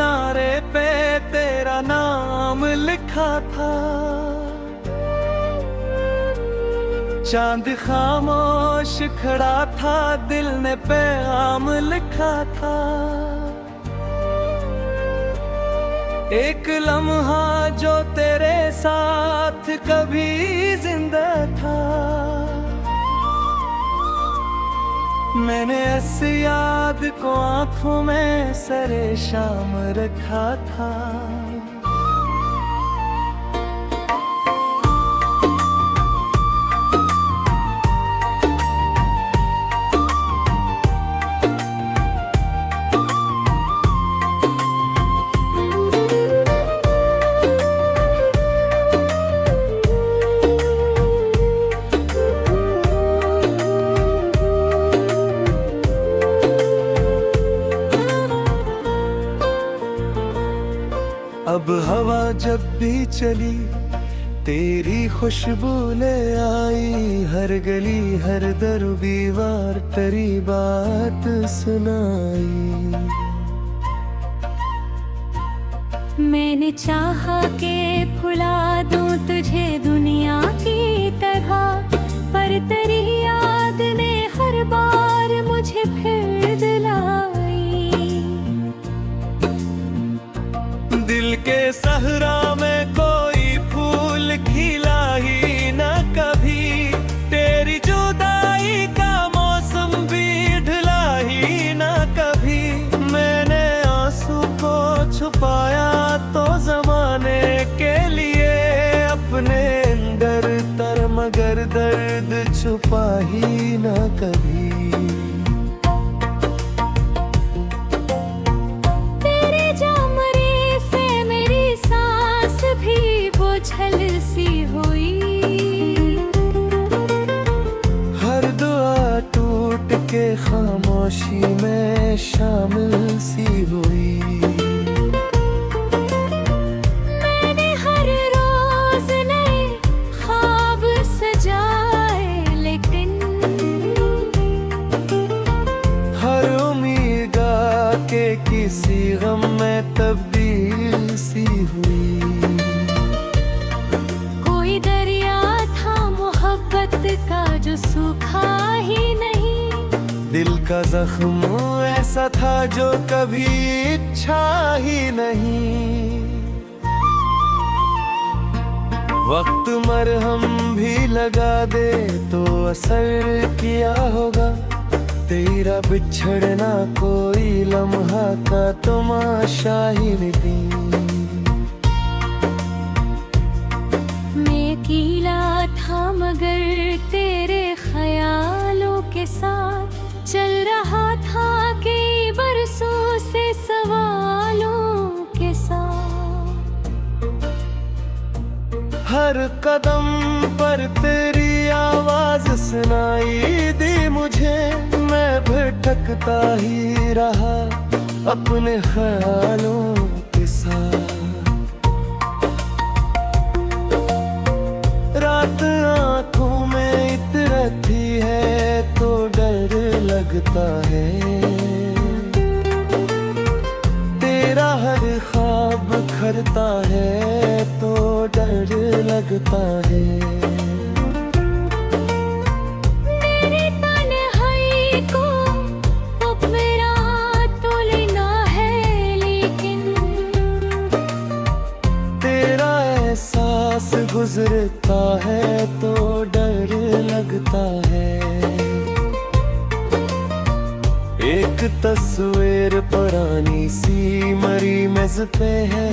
किनारे पे तेरा नाम लिखा था। चांद खामोश खड़ा था, दिल ने पैगाम लिखा था। एक लम्हा जो तेरे साथ कभी जिंदा था। मैंने इस याद को आंखों में सरे शाम रखा था। अब हवा जब भी चली तेरी खुशबू ले आई। हर गली हर दर दीवार तेरी बात सुनाई। मैंने चाहा के भुला दूं तुझे दुनिया की तरह, पर तेरी याद ने हर बार मुझे फिर दिलाई। दिल के सहरा में कोई फूल खिला ही न कभी, तेरी जुदाई का मौसम भी ढला ही न कभी। मैंने आंसू को छुपाया तो जमाने के लिए अपने अंदर तर, मगर दर्द छुपा ही न कभी। छल सी हुई हर दुआ टूट के खामोशी में शामिल सी हुई। मैंने हर रोज नए ख्वाब सजाए, लेकिन हर उम्मीद के किसी गम में तब्दील सी हुई। का जो सूखा ही नहीं, दिल का जख्म ऐसा था जो कभी इच्छा ही नहीं। वक्त मरहम भी लगा दे तो असर किया होगा। तेरा बिछड़ना कोई लम्हा का तमाशा ही नहीं। मैं अकेला था मगर तेरे ख्यालों के साथ चल रहा था कई बरसों से सवालों के साथ। हर कदम पर तेरी आवाज सुनाई दी मुझे। मैं भटकता ही रहा अपने ख्यालों के साथ। रात आँखों में इतरती है तो डर लगता है। तेरा हर ख्वाब खरता है तो डर लगता है। मेरी तन्हाई को अब मेरा तो लेना है, लेकिन तेरा एहसास गुजरता है तो डर लगता है। एक तस्वीर पुरानी सी मरी मेज पे है,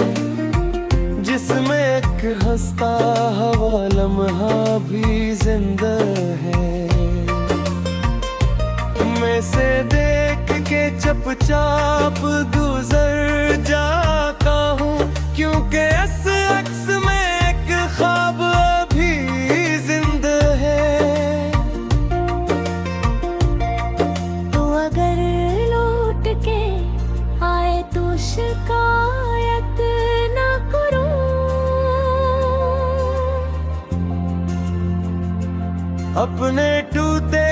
जिसमें एक हंसता हवा लम्हा भी जिंदा है। मैं से देख के चुपचाप गुजर जाता हूँ, क्योंकि इस अक्स में एक ख्वाब अभी जिंदा है। तो अगर लौट के आए तो शिकायत ना करूं। अपने टूटे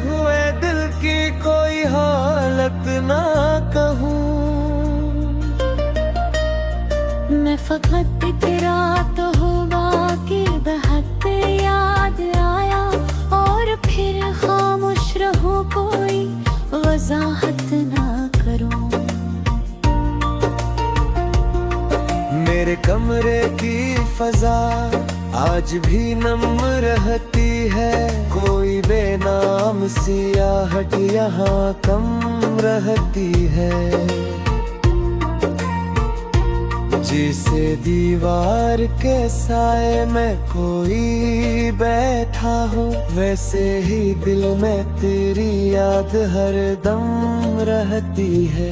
हुए दिल की कोई हालत ना कहूँ। फकत तेरा तो हो बाकी बहक याद आया, और फिर खामोश रहूं, कोई वजाहत ना करूं। मेरे कमरे की फजा आज भी नम रहती है, कोई बेनाम सियाहट यहाँ कम रहती है। जिसे दीवार के साए में कोई बैठा हो, वैसे ही दिल में तेरी याद हर दम रहती है।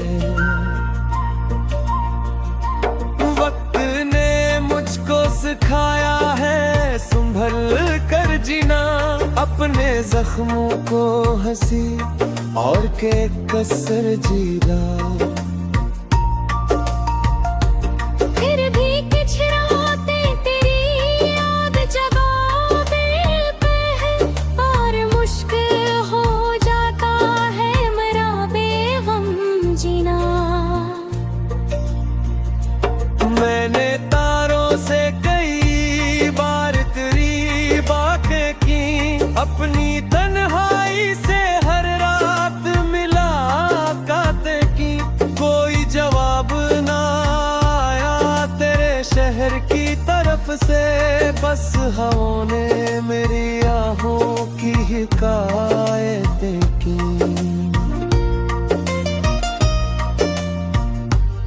वक्त ने मुझको सिखाया है संभल कर जीना, अपने जख्मों को हंसी और के कसर जीना। फिर भी कुछ रातें तेरी याद जगावे पे है, और मुश्किल हो जाता है मेरा बेगम जीना। मैंने तारों से कई बार तेरी बातें की, अपनी तन्हाई से हर रात मुलाकातें की। कोई जवाब ना आया तेरे शहर की तरफ से, बस हवाओं ने मेरी आहों की हिकायतें की।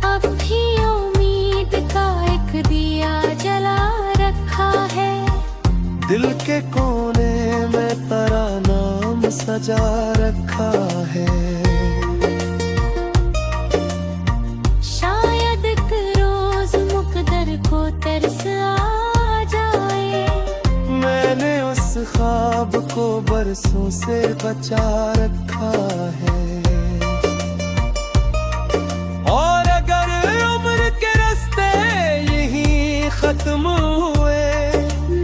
अब भी उम्मीद का एक दिया जला रखा है, दिल के कोने में तेरा नाम सजा रखा है। शायद एक रोज मुकद्दर को तरस आ जाए, मैंने उस ख्वाब को बरसों से बचा रखा है। और अगर उम्र के रास्ते यही खत्म हुए,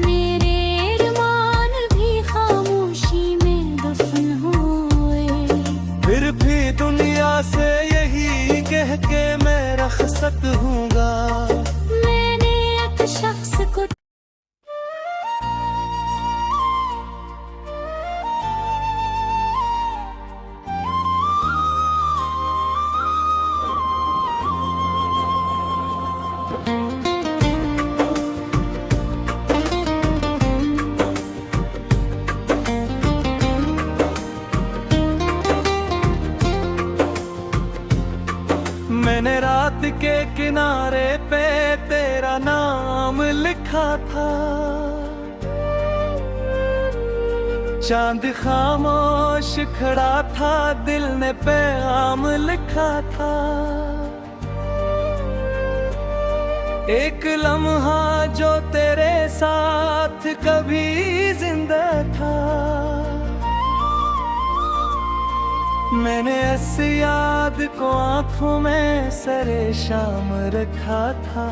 मेरे अरमान भी खामोशी में दफन हुए। फिर भी दुनिया से यही कह के मैं रखसत हूँगा। मैंने एक शख्स को मैंने रात के किनारे पे तेरा नाम लिखा था, चांद खामोश खड़ा था, दिल ने पैगाम लिखा था। एक लम्हा जो तेरे साथ कभी जिंदा था, मैंने इस याद को आंखों में सरे शाम रखा था।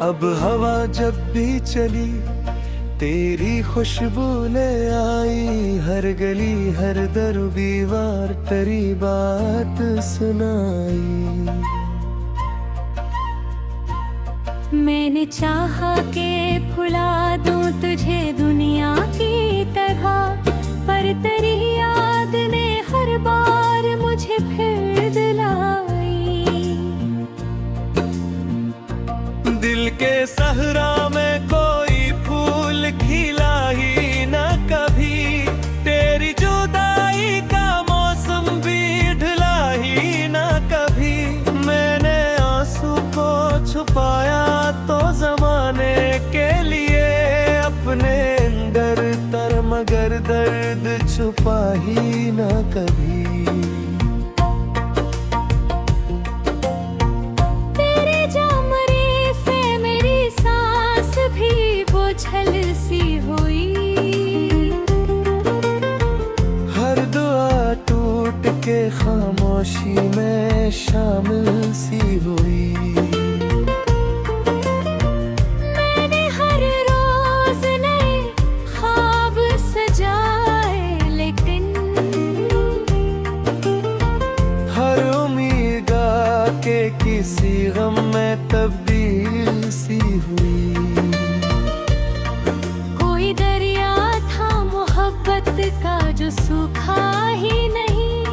अब हवा जब भी चली तेरी खुशबू ले आई, हर गली हर दर दीवार तेरी बात सुनाई। मैंने चाहा के भुला दूं तुझे दुनिया की तरह, पर तेरी याद ने हर बार मुझे फिर दिलाई। दिल के सहरा में कोई फूल खिला ही न कभी, तेरी जुदाई का मौसम भी ढला ही न कभी। मैंने आंसू को छुपाया तो जमाने के लिए, अपने अंदर तर मगर दर्द छुपा ही न कभी। तेरे जामरे से मेरी उछल सी हुई। हर दुआ टूट के खामोशी में शामिल सी हुई। मैंने हर रोज नए ख्वाब सजाए, लेकिन हर उम्मीद के किसी गम में तब्दील सी हुई। कोई दरिया था मोहब्बत का जो सूखा ही नहीं।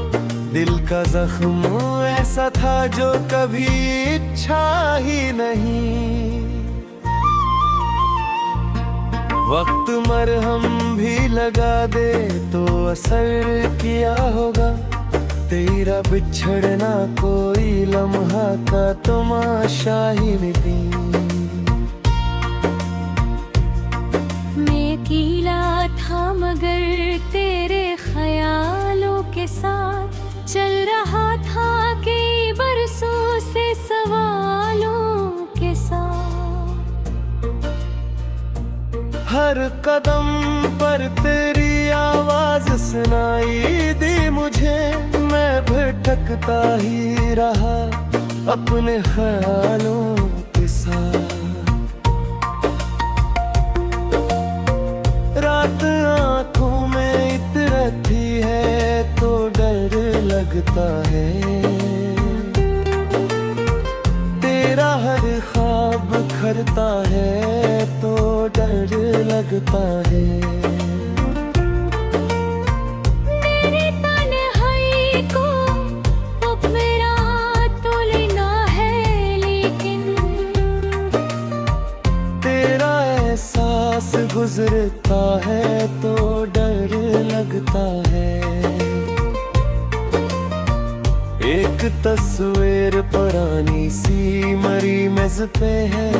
दिल का जख्म ऐसा था जो कभी इच्छा ही नहीं। वक्त मरहम भी लगा दे तो असर किया होगा। तेरा बिछड़ना कोई लम्हा का तमाशा ही नहीं। मैं अकेला था मगर तेरे ख्यालों के साथ चल रहा था कई बरसों से सवालों के साथ। हर कदम पर तेरी आवाज सुनाई दी मुझे। मैं भटकता ही रहा अपने ख्यालों के साथ। रात आंखों में इतरती है तो डर लगता है। तेरा हर ख्वाब खरता है तो डर लगता है। मेरी तन्हाई को अब मेरा तोलना है, लेकिन तेरा एहसास गुजरता है तो डर लगता है। एक तस्वीर पुरानी सी मरी मेज पे है,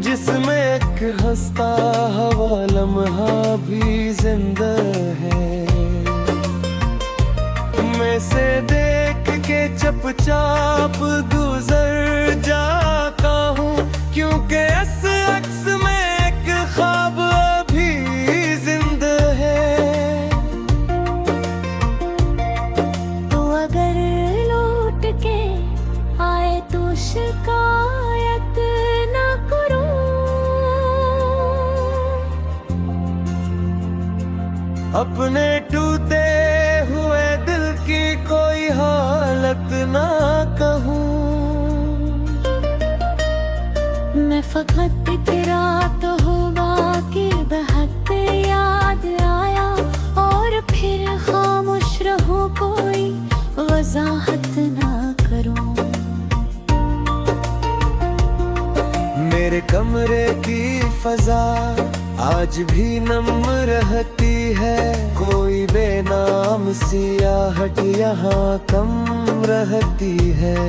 जिसमें एक हंसता हवा लम्हा भी जिंदा है। मैं से देख के चुपचाप गुजर जाता हूँ, क्योंकि इस अक्स में एक ख्वाब अभी जिंदा है। तो अगर लौट के आए तो शिकायत ना करो। अपने टूटे हुए दिल की कोई हालत ना कहूँ। मैं फकत तेरा तो होगा कि बहक याद आया, और फिर खामोश रहूं, कोई वजाहत ना करूं। मेरे कमरे की फजा आज भी नम रहती है। कोई बेनाम सियाहट यहाँ कम रहती है।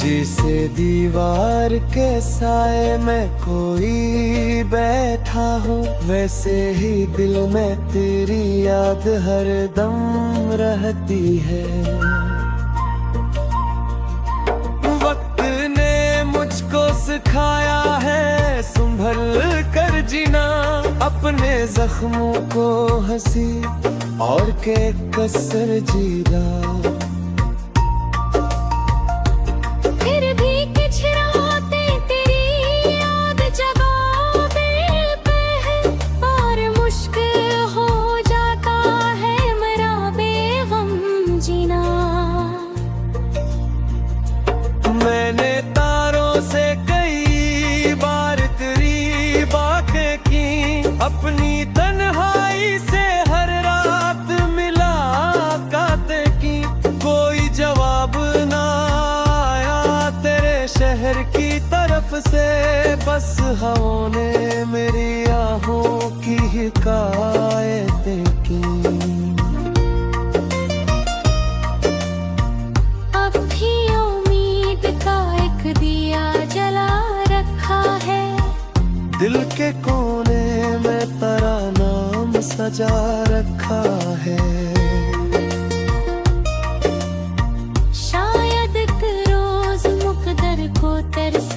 जिसे दीवार के साए में कोई बैठा हो, वैसे ही दिल में तेरी याद हर दम रहती है। वक्त ने मुझको सिखाया है संभल कर जीना, अपने जख्मों को हंसी और के कसर जीना। फिर भी कुछ रातें तेरी याद जगावे पे है, और मुश्किल हो जाता है मेरा बेगम जीना। मैंने तारों से कई बार तेरी बातें की, अपनी तन्हाई से हर रात मुलाकातें की। कोई जवाब ना आया तेरे शहर की तरफ से, बस हवाओं ने मेरी आहों की हिकायतें की। अब भी उम्मीद का एक दिया जला रखा है। दिल के कोने में तेरा नाम सजा रखा है। शायद एक रोज मुकद्दर को तरस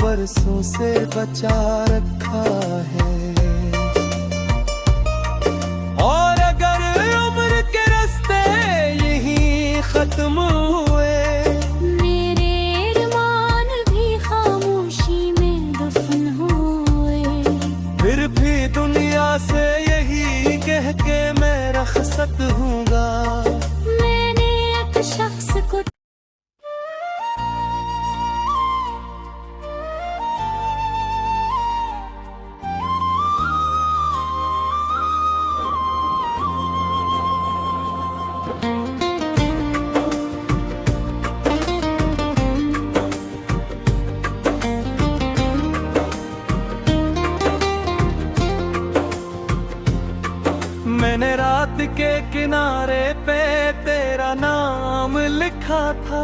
बरसों से बचा रखा है। और अगर उम्र के रास्ते यही खत्म हुए, मेरे अरमान भी खामोशी में दफन हुए। फिर भी दुनिया से यही कह के मैं रखसत हूँगा, मैंने एक शख्स को मैंने रात के किनारे पे तेरा नाम लिखा था,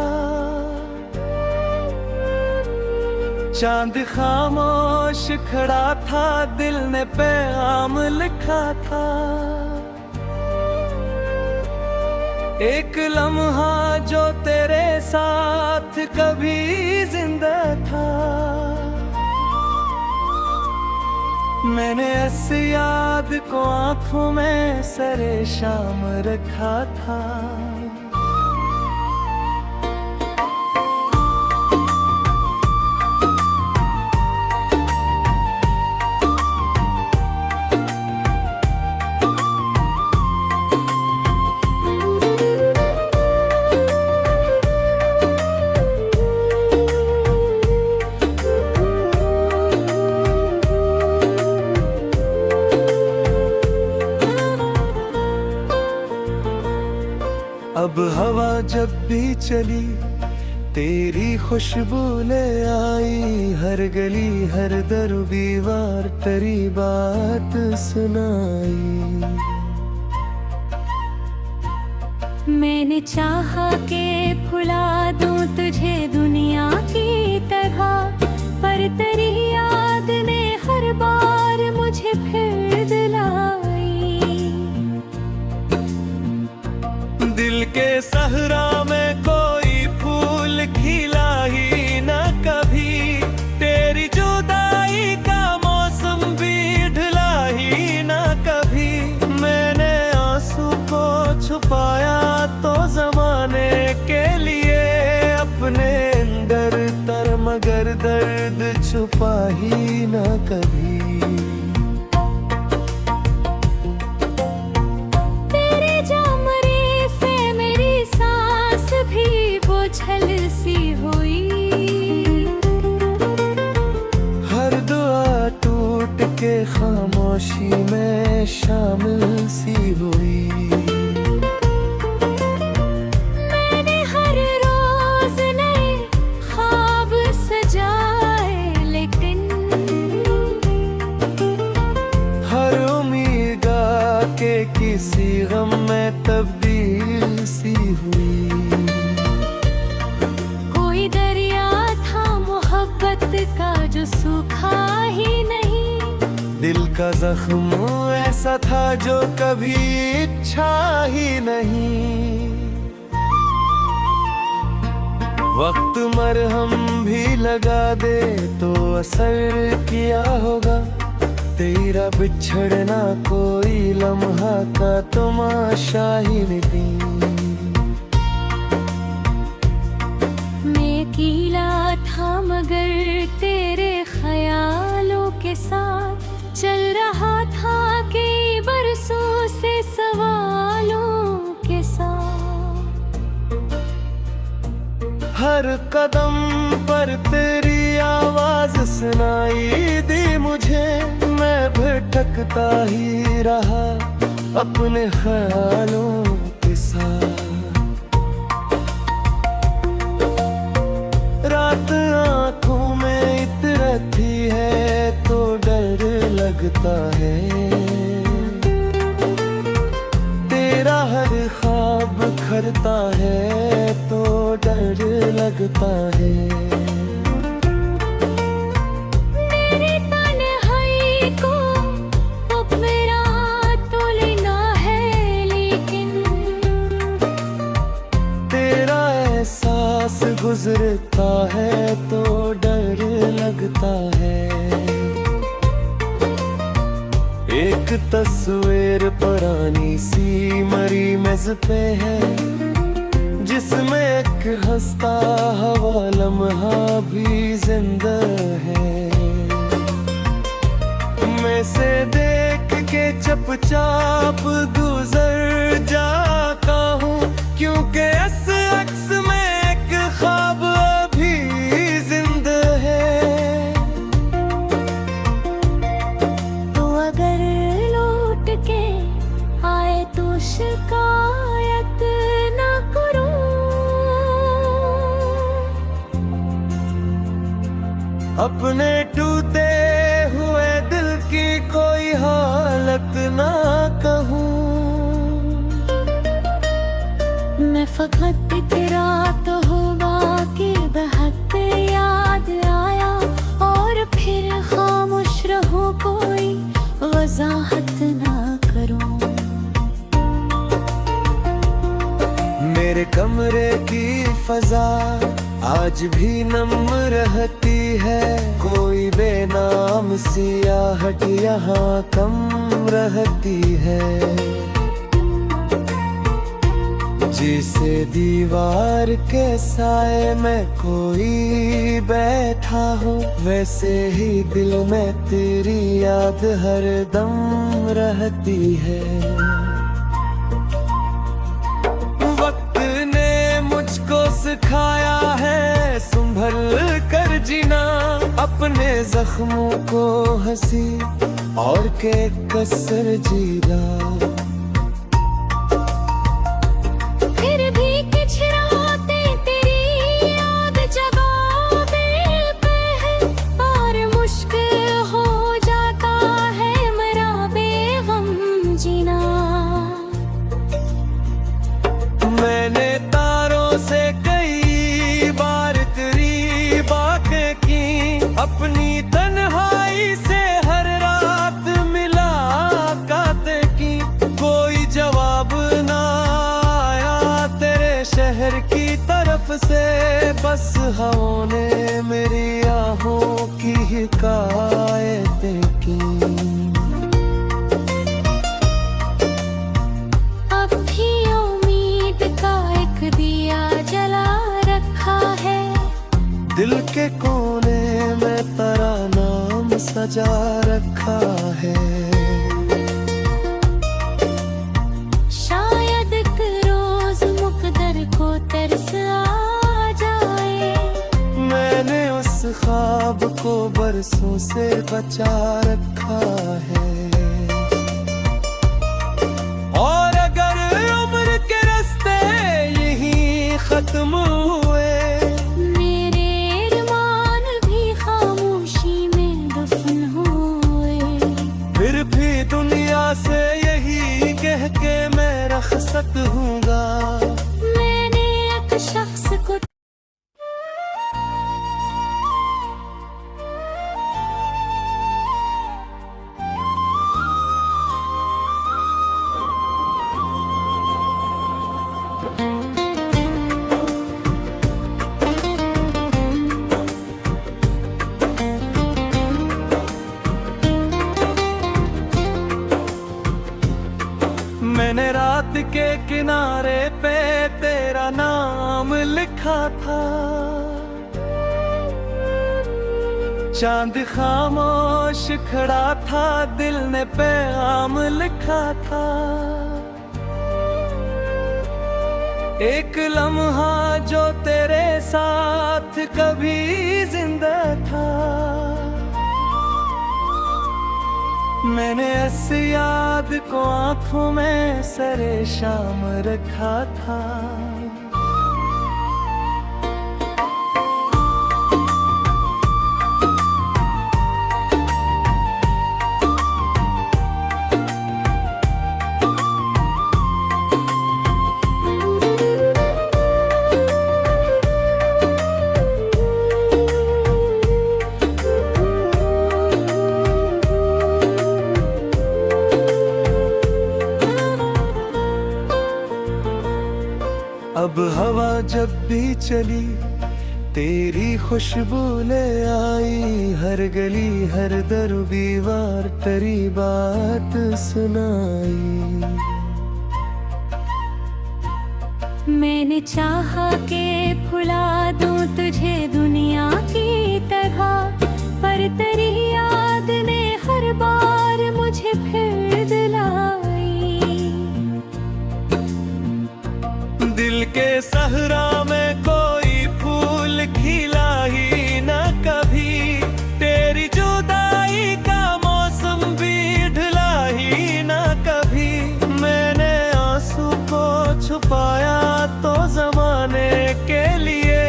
चांद खामोश खड़ा था, दिल ने पैगाम लिखा था। एक लम्हा जो तेरे साथ कभी जिंदा था, मैंने इस याद को आंखों में सरे शाम रखा था। अब हवा जब भी चली तेरी खुशबू ले आई, हर गली हर दर दीवार तेरी बात सुनाई। मैंने चाहा के भुला दूं तुझे दुनिया की तरह, पर तेरी याद ने हर बार मुझे फिर दिलाई। दिल के सहरा में कोई फूल खिला ही न कभी, तेरी जुदाई का मौसम भी ढला ही न कभी। मैंने आंसू को छुपाया तो जमाने के लिए अपने अंदर तर, मगर दर्द छुपा ही न कभी। छल सी हुई, हर दुआ टूट के खामोशी में शामिल सी हुई। मैंने हर रोज नए ख्वाब सजाए, लेकिन हर उम्मीद के किसी गम में तब्दील सी हुई। का जो सूखा ही नहीं, दिल का जख्म ऐसा था जो कभी इच्छा ही नहीं। वक्त मरहम भी लगा दे तो असर किया होगा, तेरा बिछड़ना कोई लम्हा का तमाशा ही नहीं। मैं कीला था मगर तेरे ख्यालों के साथ चल रहा था कई बरसों से सवालों के साथ। हर कदम पर तेरी आवाज सुनाई दी मुझे, मैं भटकता ही रहा अपने ख्यालों के साथ। रात आँखों में इतरती है तो डर लगता है, तेरा हर ख्वाब खरता है तो डर लगता है। मेरी तन्हाई को अब मेरा तो लेना है, लेकिन तेरा एहसास पास गुजरता है तो डर लगता है। एक तस्वीर पुरानी सी मरी मेज पे है, जिसमें एक हंसता हुआ लम्हा भी जिंदा है। मैं से देख के चुपचाप गुजर जाता हूँ, क्योंकि इस अक्स में एक ख्वाब अभी जिंदा है। तो अगर लौट के आए तो शिकायत ना करो, अपने टूटे हुए दिल की कोई हालत ना कहूँ। मैं फकत इतरात हूँ, बाकी बहक याद आया, और फिर खामोश रहूं, कोई वजाहत ना करूं। मेरे कमरे की फजा आज भी नम रहती है, कोई बेनाम सियाहट यहाँ कम रहती है। जिसे दीवार के साए में कोई बैठा हो, वैसे ही दिल में तेरी याद हर दम रहती है। वक्त ने मुझको सिखाया है संभल कर जीना, अपने जख्मों को हंसी और के कसर जीना। फिर भी कुछ रातें तेरी याद जवाबे पे है, और मुश्किल हो जाता है मेरा बेगम जीना। मैंने तारों से कई बार तेरी बातें की, अपनी तन्हाई से हर रात मुलाकातें की। कोई जवाब ना आया तेरे शहर की तरफ से, बस हवाओं ने मेरी आहों की हिकायतें की। अब भी उम्मीद का एक दिया जला रखा है, दिल के कोने में तेरा नाम सजा रखा है। शायद एक रोज मुकद्दर को तरस आ जाए, मैंने उस ख्वाब को बरसों से बचा रखा है। और अगर उम्र के रास्ते यही खत्म हुए, मेरे अरमान भी खामोशी में दफन हुए। फिर भी दुनिया से यही कह के मैं रखसत हूँगा। मैंने एक शख्स को मैंने रात के किनारे पे तेरा नाम लिखा था, चांद खामोश खड़ा था, दिल ने पैगाम लिखा था। एक लम्हा जो तेरे साथ कभी जिंदा था, मैंने इस याद को आंखों में सरे शाम रखा था। जब भी चली तेरी खुशबू ले आई, हर गली हर दर दीवार तेरी बात सुनाई। मैंने चाहा के भुला दूं तुझे दुनिया की तरह, पर तेरी याद ने हर बार मुझे फिर दिलाई। दिल के सहरा में कोई फूल खिला ही न कभी, तेरी जुदाई का मौसम भी ढला ही न कभी। मैंने आंसू को छुपाया तो जमाने के लिए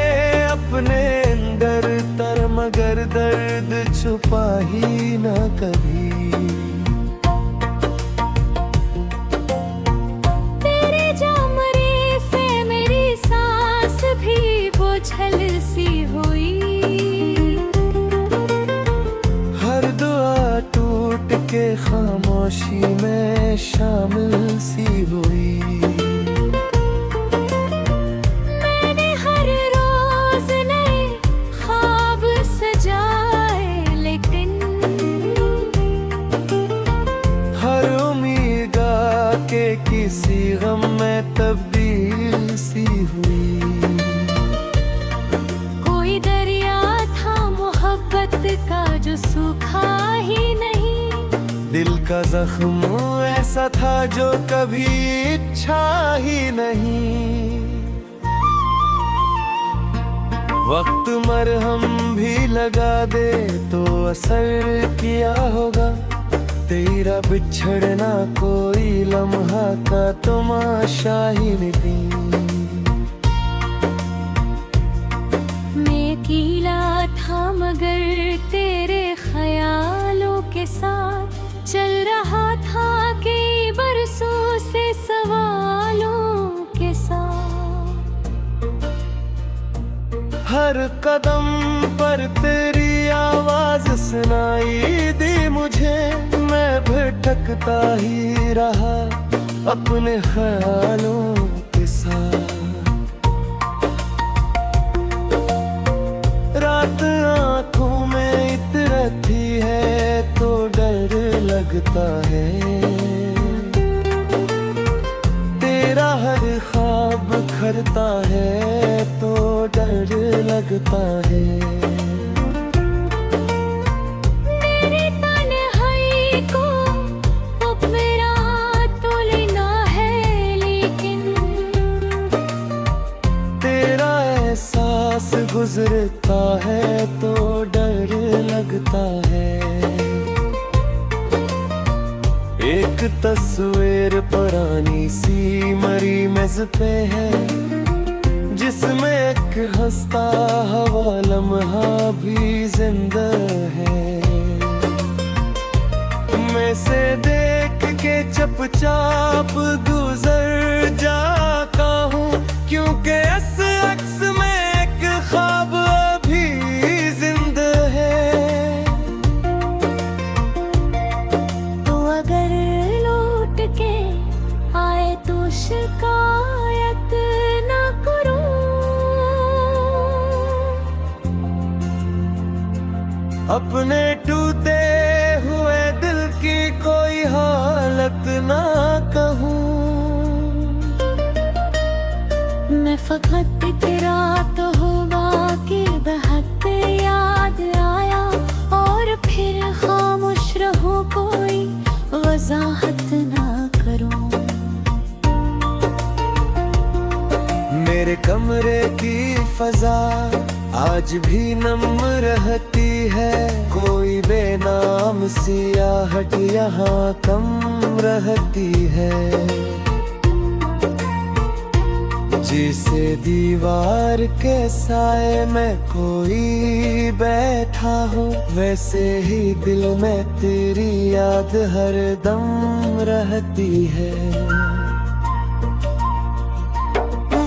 अपने अंदर तर, मगर दर्द छुपा ही न कभी। तेरे जामरे से मेरी सांस भी बोझल सी हुई, हर दुआ टूट के खामोशी में शामिल सी हुई। मैंने हर रोज नए ख्वाब सजाए, लेकिन हर उम्मीद के किसी गम में तब्दील सी हुई। कोई दरिया था मोहब्बत का जो सूखा ही नहीं, दिल का जख्म ऐसा था जो कभी इच्छा ही नहीं। वक्त मरहम भी लगा दे तो असर किया होगा, तेरा बिछड़ना कोई लम्हा का तमाशा ही नहीं। मैं अकेला था मगर तेरे ख्यालों के साथ चल रहा था कई बरसों से सवालों के साथ। हर कदम पर तेरी आवाज सुनाई दी मुझे, मैं भटकता ही रहा अपने ख्यालों के साथ। रात आंखों में इतरती है तो डर लगता है, तेरा हर ख्वाब खरता है तो डर लगता है। मेरी तन्हाई को अब मेरा तो लेना है, लेकिन तेरा एहसास गुजरता है तो डर लगता है। एक तस्वीर पुरानी सी मरी मेज पे है, जिसमें एक हंसता हवा लम्हा भी जिंदा है। मैं से देख के चुपचाप गुजर जाता हूँ, क्योंकि इस अक्स में एक ख्वाब अभी जिंदा है। तो अगर लौट के आए तो शिकायत ना करूं, अपने टूटे हुए दिल की कोई हालत ना कहूँ। मैं फकत तेरा तो होगा कि बहक याद आया, और फिर खामोश रहूं कोई वजाहत ना करूं। मेरे कमरे की फजा आज भी नम रहती है, कोई बेनाम सियाहट यहाँ कम रहती है। जिसे दीवार के साए में कोई बैठा हो, वैसे ही दिल में तेरी याद हर दम रहती है।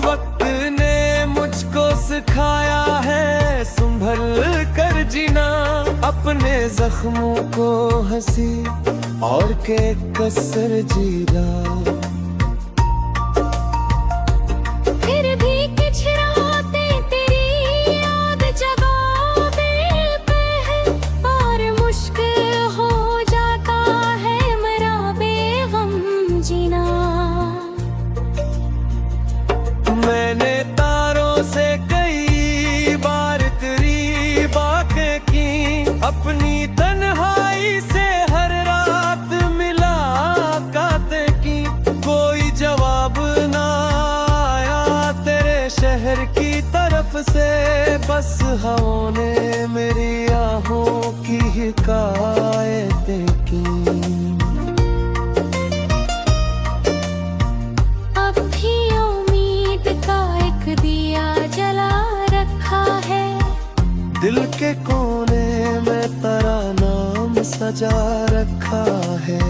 वक्त ने मुझको सिखाया है संभल कर जीना, अपने जख्मों को हंसी और के कसर जीना। फिर भी कुछ राह से बस हवाओं ने मेरी आहों की हिकायतें की। अब भी उम्मीद का एक दिया जला रखा है, दिल के कोने में तेरा नाम सजा रखा है।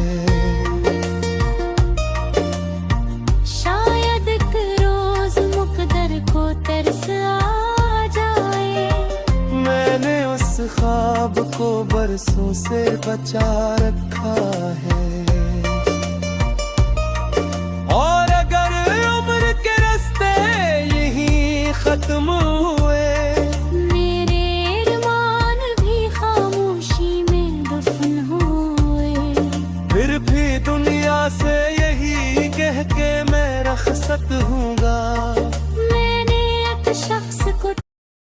शायद एक रोज मुकद्दर को तरस आ जाए, मैंने उस ख्वाब को बरसों से बचा रखा है। और अगर उम्र के रास्ते यहीं खत्म हुए, मेरे अरमान भी खामोशी में दफन हुए। फिर भी दुनिया से यही कह के मैं रखसत हूँ